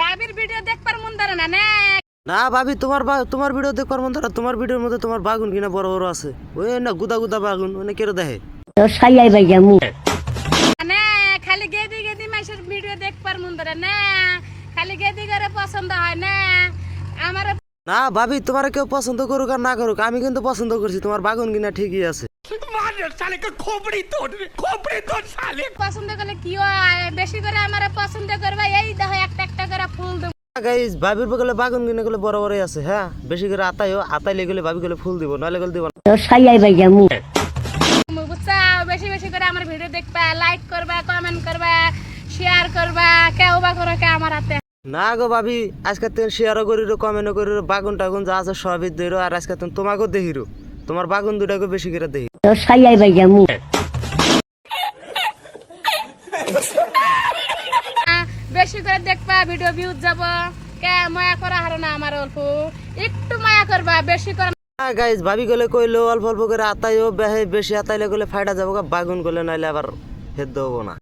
ভাবির ভিডিও দেখবার মন ধরে না নে। না ভাবি, তোমার ভিডিও দেখবার মন ধরে, তোমার ভিডিওর মধ্যে তোমার বাগুন কিনা বড় বড় আছে, ওই না গুদা গুদা বাগুন, ওই না কেড়ে দেখে নে খালি গেদি গেদি মাইসের ভিডিও দেখবার মন ধরে না, খালি গেদি করে পছন্দ হয় না আমার। না ভাবি, তোমার কেউ পছন্দ করুক আর না করুক, আমি কিন্তু পছন্দ করছি, তোমার বাগুন কিনা ঠিকই আছে। পছন্দ করলে কি হয়, বেশি করে আমার পছন্দ করবে, এই দেখো একটা একটা করে ফুল দেব। গাইস, ভাবির বগলে বাগুন কিনা গেলে বড় বড়ই আছে, হ্যাঁ বেশি করে আতাইলে গেলে ভাবি গেলে ফুল দিব, নাহলে গেলে দিব না। বুঝছা, বেশি বেশি করে আমার ভিডিও দেখবা, লাইক করবা, কমেন্ট করবা, শেয়ার করবা, কেউ বা করো কে আমার হাতে। না গো ভাবি, আজকে তুমি শেয়ারও করিরো, কমেন্টও করিরো, বাগুন টাগুন যা আছে সবই দিরো, আর আজকে তুমি তোমাকেও দেখিরো, তোমার বাগুন দুটাকে বেশি করে দেখি। বেশি করে দেখবা, ভিডিও ভিউজ যাব, কে মায়া করা হারো না আমার, অল্প একটু মায়া করবা, বেশি করে। গাইজ ভাবি গেলে কইলো অল্প অল্প করে আতাইও, বেশি আতাইলে গেলে ফায়দা যাবো, বাগুন গেলে নাইলে আবার হেদ হবো না।